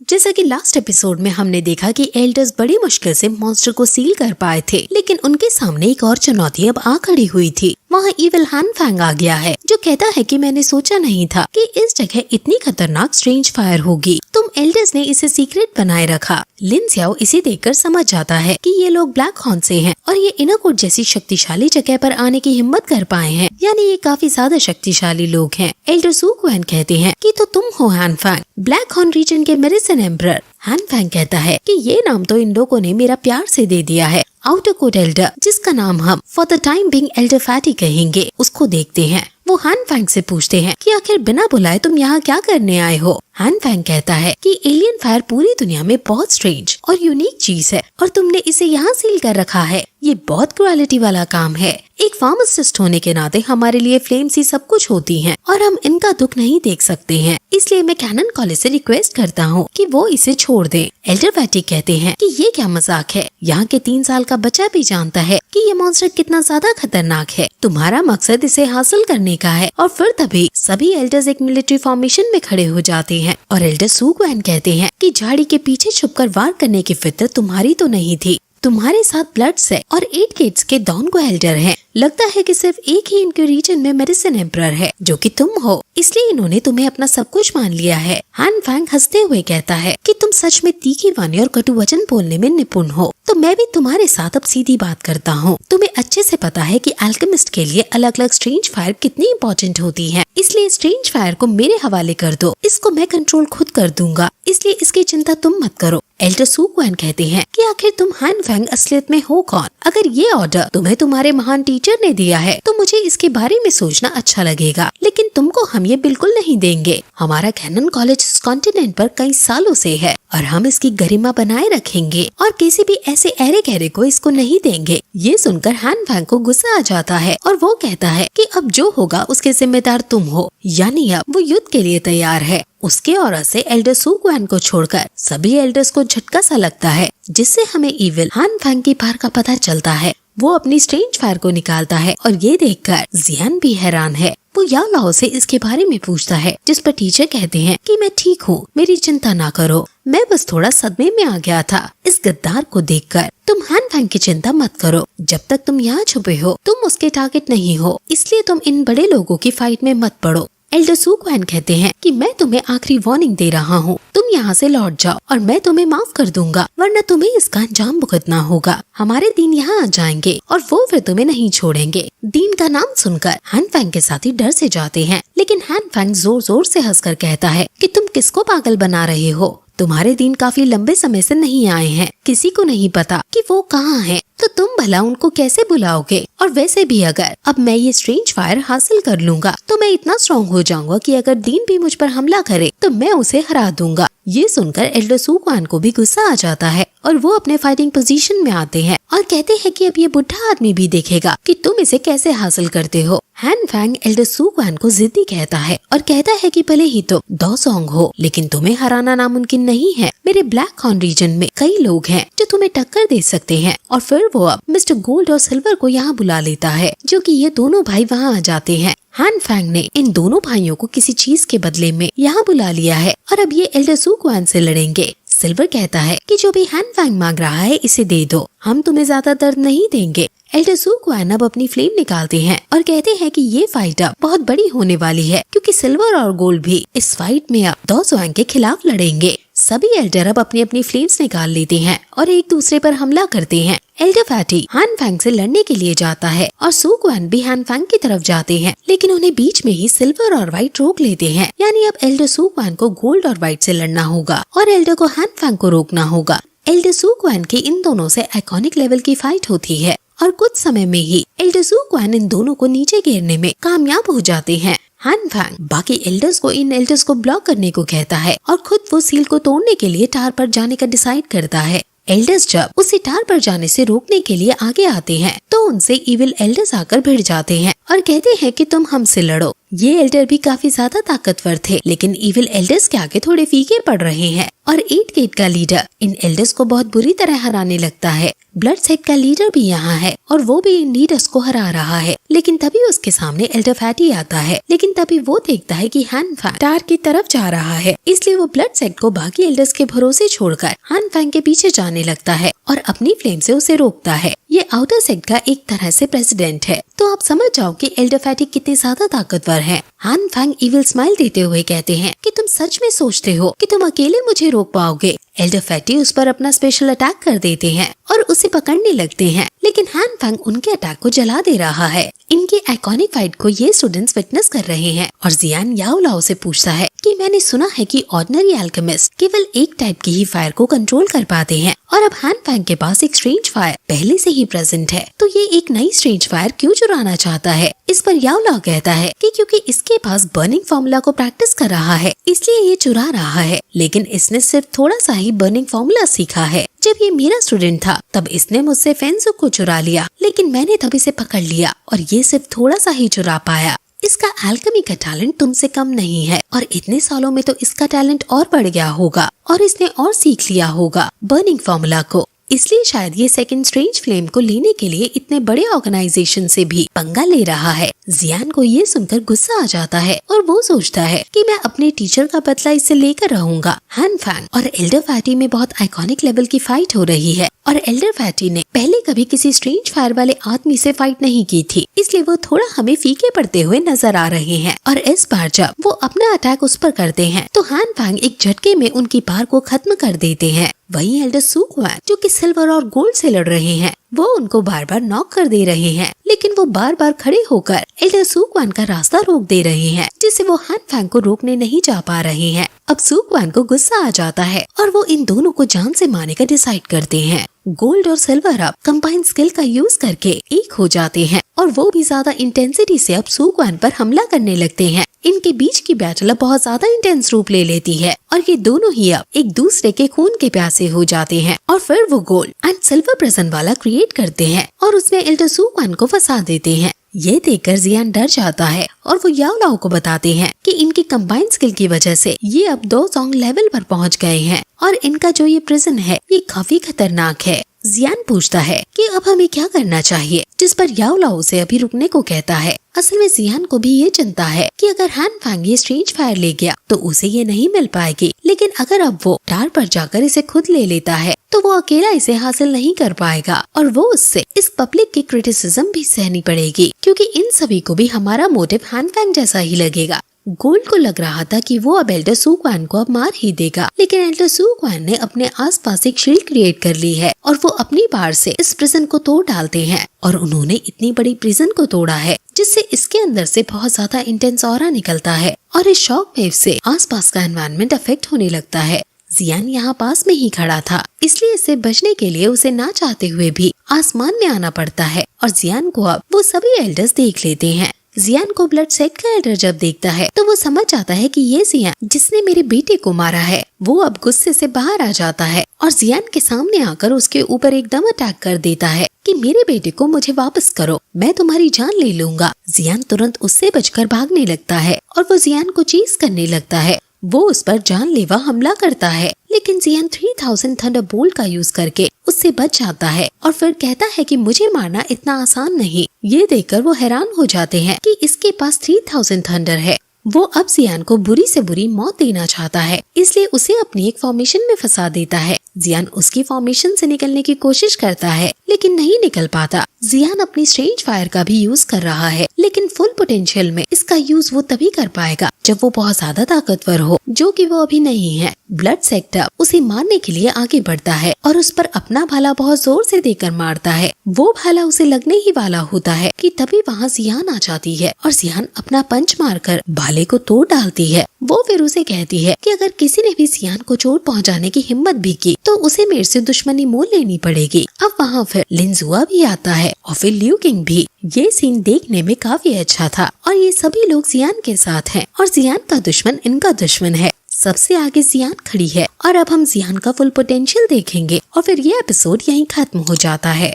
जैसा कि last episode में हमने देखा कि एल्डर्स बड़ी मुश्किल से मॉन्स्टर को सील कर पाए थे, लेकिन उनके सामने एक और चुनौती अब आ खड़ी हुई थी। वहाँ इविल हान फैंग आ गया है, जो कहता है कि मैंने सोचा नहीं था कि इस जगह इतनी खतरनाक स्ट्रेंज फायर होगी। तुम एल्डर्स ने इसे सीक्रेट बनाए रखा। लिन सियाओ इसे देखकर समझ जाता है कि ये लोग ब्लैक हॉर्न से हैं और ये इनाकोट जैसी शक्तिशाली जगह पर आने की हिम्मत कर पाए हैं, यानी ये काफी ज्यादा शक्तिशाली लोग हैं। एल्डर सू क्वेन कहते हैं कि तो तुम हो हान फैंग, ब्लैक हॉर्न रीजन के मेडिसिन एम्परर। हान फैंग कहता है कि ये नाम तो इन लोगों ने मेरा प्यार से दे दिया है। आउटर कोट एल्डर, जिसका नाम हम for the time being Elder fatty कहेंगे, उसको देखते हैं। वो हान फैंग से पूछते हैं कि आखिर बिना बुलाए तुम यहाँ क्या करने आए हो। हान फैंग कहता है कि एलियन फायर पूरी दुनिया में बहुत स्ट्रेंज और यूनिक चीज है और तुमने इसे यहाँ सील कर रखा है। ये बहुत क्वालिटी वाला काम है। एक फार्मासिस्ट होने के नाते हमारे लिए फ्लेम्स ही सब कुछ होती हैं और हम इनका दुख नहीं देख सकते हैं, इसलिए मैं कैनन कॉलेज से रिक्वेस्ट करता हूँ कि वो इसे छोड़ दें। एल्डर फैटी कहते हैं कि ये क्या मजाक है, यहाँ के 3 साल का बच्चा भी जानता है कि ये मॉन्स्टर कितना ज्यादा खतरनाक है। तुम्हारा मकसद इसे हासिल करने का है। और फिर तभी सभी एल्डर्स एक मिलिट्री फॉर्मेशन में खड़े हो जाते हैं और एल्डर सू क्वेन कहते हैं कि झाड़ी के पीछे छुपकर वार करने की फितरत तुम्हारी तो नहीं थी। तुम्हारे साथ ब्लड्स है और 8 गेट्स के डॉन को एल्डर हैं। लगता है कि सिर्फ एक ही इनके रीजन में मेडिसिन एम्परर है, जो कि तुम हो, इसलिए इन्होंने तुम्हें अपना सब कुछ मान लिया है। हान फैंग हंसते हुए कहता है कि तुम सच में तीखी वाणी और कटु वचन बोलने में निपुण हो, तो मैं भी तुम्हारे साथ अब सीधी बात करता हूँ। तुम्हें अच्छे से पता है कि अल्केमिस्ट के लिए अलग अलग स्ट्रेंज फायर कितनी इम्पोर्टेंट होती है, इसलिए स्ट्रेंज फायर को मेरे हवाले कर दो। इसको मैं कंट्रोल खुद कर दूंगा, इसलिए इसकी चिंता तुम मत करो। एल्डर सू क्वेन कहते हैं कि आखिर तुम हान फैंग असलियत में हो कौन? अगर ये ऑर्डर तुम्हें तुम्हारे महान टीचर ने दिया है तो मुझे इसके बारे में सोचना अच्छा लगेगा, लेकिन तुमको हम ये बिल्कुल नहीं देंगे। हमारा कैनन कॉलेज इस कॉन्टिनेंट पर कई सालों से है और हम इसकी गरिमा बनाए रखेंगे और किसी भी ऐसे ऐरे गहरे को इसको नहीं देंगे। ये सुनकर हान फैंग को गुस्सा आ जाता है और वो कहता है कि अब जो होगा उसके जिम्मेदार तुम हो, यानी अब वो युद्ध के लिए तैयार है। उसके औरत से एल्डर सू क्वेन को छोड़कर सभी एल्डर्स को झटका सा लगता है, जिससे हमें इविल हान फैंग की पार का पता चलता है। वो अपनी स्ट्रेंज फायर को निकालता है और ये देखकर जियान भी हैरान है। वो याओ लाओ से इसके बारे में पूछता है, जिस पर टीचर कहते हैं कि मैं ठीक हूँ, मेरी चिंता ना करो, मैं बस थोड़ा सदमे में आ गया था इस गद्दार को देखकर। तुम हान फैंग की चिंता मत करो, जब तक तुम यहाँ छुपे हो तुम उसके टारगेट नहीं हो, इसलिए तुम इन बड़े लोगों की फाइट में मत पड़ो। एल्डर सू क्वेन कहते हैं कि मैं तुम्हें आखिरी वार्निंग दे रहा हूँ, तुम यहाँ से लौट जाओ और मैं तुम्हें माफ कर दूंगा, वरना तुम्हें इसका अंजाम भुगतना होगा। हमारे दीन यहाँ आ जाएंगे और वो फिर तुम्हें नहीं छोड़ेंगे। दीन का नाम सुनकर हान फैंग के साथी डर से जाते हैं, लेकिन हान फैंग जोर जोर से हंसकर कहता है कि तुम किसको पागल बना रहे हो? तुम्हारे दीन काफी लंबे समय से नहीं आए हैं, किसी को नहीं पता कि वो कहाँ हैं, तो तुम भला उनको कैसे बुलाओगे? और वैसे भी अगर अब मैं ये स्ट्रेंज फायर हासिल कर लूंगा तो मैं इतना स्ट्रॉन्ग हो जाऊंगा कि अगर दीन भी मुझ पर हमला करे तो मैं उसे हरा दूंगा। ये सुनकर एल्डर सू क्वेन को भी गुस्सा आ जाता है और वो अपने फाइटिंग पोजीशन में आते हैं और कहते हैं कि अब ये बुढ़ा आदमी भी देखेगा कि तुम इसे कैसे हासिल करते हो। हान फैंग एल्डर सू क्वेन को जिद्दी कहता है और कहता है कि भले ही तुम दो सॉन्ग हो, लेकिन तुम्हें हराना नामुमकिन नहीं है। मेरे ब्लैक हॉर्न रीजन में कई लोग हैं जो तुम्हें टक्कर दे सकते हैं। और फिर वो अब मिस्टर गोल्ड और सिल्वर को यहाँ बुला लेता है, जो कि ये दोनों भाई वहाँ आ जाते हैं। हान फैंग ने इन दोनों भाइयों को किसी चीज के बदले में यहाँ बुला लिया है और अब ये एल्डर सू क्वेन से लड़ेंगे। सिल्वर कहता है कि जो भी हान फैंग मांग रहा है इसे दे दो, हम तुम्हें ज्यादा दर्द नहीं देंगे। एल्डर सू क्वेन अब अपनी फ्लेम निकालते हैं और कहते हैं कि ये फाइट अब बहुत बड़ी होने वाली है, क्योंकि सिल्वर और गोल्ड भी इस फाइट में अब दो स्वांग के खिलाफ लड़ेंगे। सभी एल्डर अब अपनी अपनी फ्लेम्स निकाल लेते हैं और एक दूसरे पर हमला करते हैं। एल्डर फैटी हान फैंग से लड़ने के लिए जाता है और सू क्वेन भी हान फैंग की तरफ जाते हैं, लेकिन उन्हें बीच में ही सिल्वर और व्हाइट रोक लेते हैं। यानी अब एल्डर सू क्वेन को गोल्ड और व्हाइट से लड़ना होगा और एल्डर को हान फैंग को रोकना होगा। एल्डर सू क्वेन की इन दोनों से आइकॉनिक लेवल की फाइट होती है और कुछ समय में ही एल्डर सू क्वेन इन दोनों को नीचे गिरने में कामयाब हो जाते हैं। हान फैंग बाकी एल्डर्स को इन एल्डर्स को ब्लॉक करने को कहता है और खुद वो सील को तोड़ने के लिए टार पर जाने का डिसाइड करता है। एल्डर्स जब उसे टार पर जाने से रोकने के लिए आगे आते हैं तो उनसे इविल एल्डर्स आकर भिड़ जाते हैं और कहते हैं कि तुम हमसे लड़ो, ये एल्डर भी काफी ज्यादा ताकतवर थे, लेकिन इविल एल्डर्स के आगे थोड़े फीके पड़ रहे हैं और 8 गेट का लीडर इन एल्डर्स को बहुत बुरी तरह हराने लगता है। ब्लड सेक्ट का लीडर भी यहाँ है और वो भी इन लीडर्स को हरा रहा है, लेकिन तभी उसके सामने एल्डर फैटी आता है। लेकिन तभी वो देखता है कि हान फैंग टार की तरफ जा रहा है, इसलिए वो ब्लड सेक्ट को बाकी एल्डर्स के भरोसे छोड़कर हान फैंग के पीछे जाने लगता है और अपनी फ्लेम से उसे रोकता है। ये आउटर सेक्ट का एक तरह से प्रेसिडेंट है, तो आप समझ जाओ कि एल्डर फैटी कितने ज्यादा ताकतवर है। हान फैंग इविल स्माइल देते हुए कहते हैं कि तुम सच में सोचते हो कि तुम अकेले मुझे रोक पाओगे। एल्डर फैटी उस पर अपना स्पेशल अटैक कर देते हैं और उसे पकड़ने लगते हैं, लेकिन हान फैंग उनके अटैक को जला दे रहा है। इनके आइकॉनिक फाइट को ये स्टूडेंट्स विटनेस कर रहे हैं और जियान याओ लाओ से पूछता है कि मैंने सुना है कि ऑर्डिनरी अल्केमिस्ट केवल एक टाइप की ही फायर को कंट्रोल कर पाते हैं और अब हान फैंग के पास एक स्ट्रेंज फायर पहले से ही प्रेजेंट है, तो ये एक नई स्ट्रेंज फायर क्यों चुराना चाहता है। इस पर याओ लाओ कहता है कि क्योंकि इसके पास बर्निंग फॉर्मूला को प्रैक्टिस कर रहा है इसलिए ये चुरा रहा है, लेकिन इसने सिर्फ थोड़ा सा ही बर्निंग फॉर्मूला सीखा है। जब ये मेरा स्टूडेंट था तब इसने मुझसे फेंसुक को चुरा लिया, लेकिन मैंने तब इसे पकड़ लिया और ये सिर्फ थोड़ा सा ही चुरा पाया। इसका एल्केमी का टैलेंट तुमसे कम नहीं है और इतने सालों में तो इसका टैलेंट और बढ़ गया होगा और इसने और सीख लिया होगा बर्निंग फॉर्मूला को, इसलिए शायद ये सेकंड स्ट्रेंज फ्लेम को लेने के लिए इतने बड़े ऑर्गेनाइजेशन से भी पंगा ले रहा है। जियान को ये सुनकर गुस्सा आ जाता है और वो सोचता है कि मैं अपने टीचर का बदला इससे लेकर रहूंगा। हान फैंग और एल्डर फैटी में बहुत आइकॉनिक लेवल की फाइट हो रही है और एल्डर फैटी ने पहले कभी किसी स्ट्रेंज फायर वाले आदमी से फाइट नहीं की थी, इसलिए वो थोड़ा हमें फीके पड़ते हुए नजर आ रहे हैं। और इस बार जब वो अपना अटैक उस पर करते हैं तो हान फैंग एक झटके में उनकी पार को खत्म कर देते हैं। वहीं एल्डर सू क्वान जो कि सिल्वर और गोल्ड से लड़ रहे हैं वो उनको बार बार नॉक कर दे रहे हैं, लेकिन वो बार बार खड़े होकर एल्डर सू क्वान का रास्ता रोक दे रहे हैं, जिससे वो हान फैंग को रोकने नहीं जा पा रहे हैं। अब सू क्वान को गुस्सा आ जाता है और वो इन दोनों को जान से मारने का डिसाइड करते हैं। गोल्ड और सिल्वर अब कंबाइंड स्किल का यूज करके एक हो जाते हैं और वो भी ज्यादा इंटेंसिटी से अब सू क्वान पर हमला करने लगते हैं। इनके बीच की बैटल अब बहुत ज्यादा इंटेंस रूप ले लेती है और ये दोनों ही अब एक दूसरे के खून के प्यासे हो जाते हैं और फिर वो गोल्ड एंड सिल्वर प्रिजन वाला क्रिएट करते हैं और उसमें एल्डर सू क्वान को फंसा देते हैं। ये देखकर जियान डर जाता है और वो याओ लाओ को बताते हैं कि इनकी कंबाइंड स्किल की वजह से ये अब 2 सॉन्ग लेवल पर पहुंच गए हैं और इनका जो ये प्रिजन है ये काफी खतरनाक है। जियान पूछता है कि अब हमें क्या करना चाहिए, जिस पर याओ लाओ उसे अभी रुकने को कहता है। असल में जियान को भी ये चिंता है कि अगर हान फैंग ये स्ट्रेंज फायर ले गया तो उसे ये नहीं मिल पाएगी, लेकिन अगर अब वो टार पर जाकर इसे खुद ले लेता है तो वो अकेला इसे हासिल नहीं कर पाएगा और वो उससे इस पब्लिक की क्रिटिसिज्म भी सहनी पड़ेगी, क्योंकि इन सभी को भी हमारा मोटिव हान फैंग जैसा ही लगेगा। गोल्ड को लग रहा था कि वो अब एल्डर सू क्वान को अब मार ही देगा, लेकिन एल्डर सू क्वान ने अपने आसपास एक शील्ड क्रिएट कर ली है और वो अपनी पावर से इस प्रिजन को तोड़ डालते हैं और उन्होंने इतनी बड़ी प्रिजन को तोड़ा है जिससे इसके अंदर से बहुत ज्यादा इंटेंस ऑरा निकलता है और इस शॉक वेव से आसपास का एनवायरनमेंट अफेक्ट होने लगता है। जियान यहाँ पास में ही खड़ा था, इसलिए इससे बचने के लिए उसे ना चाहते हुए भी आसमान में आना पड़ता है और जियान को अब वो सभी एल्डर्स देख लेते हैं। जियान को ब्लड सेक्ट का एल्डर जब देखता है तो वो समझ जाता है कि ये जियान जिसने मेरे बेटे को मारा है। वो अब गुस्से से बाहर आ जाता है और जियान के सामने आकर उसके ऊपर एकदम अटैक कर देता है कि मेरे बेटे को मुझे वापस करो, मैं तुम्हारी जान ले लूंगा। जियान तुरंत उससे बचकर भागने लगता है और वो जियान को चीज करने लगता है। वो उस पर जानलेवा हमला करता है, लेकिन जियान 3000 थंडरबोल्ट का यूज करके उससे बच जाता है और फिर कहता है कि मुझे मारना इतना आसान नहीं। ये देखकर वो हैरान हो जाते हैं कि इसके पास 3000 थंडर है। वो अब जियान को बुरी से बुरी मौत देना चाहता है, इसलिए उसे अपनी एक फॉर्मेशन में फंसा देता है। जियान उसकी फॉर्मेशन से निकलने की कोशिश करता है, लेकिन नहीं निकल पाता। जियान अपनी स्ट्रेंज फायर का भी यूज कर रहा है, लेकिन फुल पोटेंशियल में इसका यूज वो तभी कर पाएगा जब वो बहुत ज्यादा ताकतवर हो, जो कि वो अभी नहीं है। ब्लड सेक्टर उसे मारने के लिए आगे बढ़ता है और उस पर अपना भाला बहुत जोर से देकर मारता है। वो भाला उसे लगने ही वाला होता है कि तभी वहाँ जियान आ जाती है और जियान अपना पंच मारकर भाले को तोड़ डालती है। वो फिर उसे कहती है कि अगर किसी ने भी जियान को चोट पहुँचाने की हिम्मत भी की तो उसे मेरे से दुश्मनी मोल लेनी पड़ेगी। अब वहाँ फिर लिनजुआ भी आता है और फिर लियू किंग भी। ये सीन देखने में काफी अच्छा था और ये सभी लोग जियान के साथ हैं और जियान का दुश्मन इनका दुश्मन है। सबसे आगे जियान खड़ी है और अब हम जियान का फुल पोटेंशियल देखेंगे और फिर ये एपिसोड यहीं खत्म हो जाता है।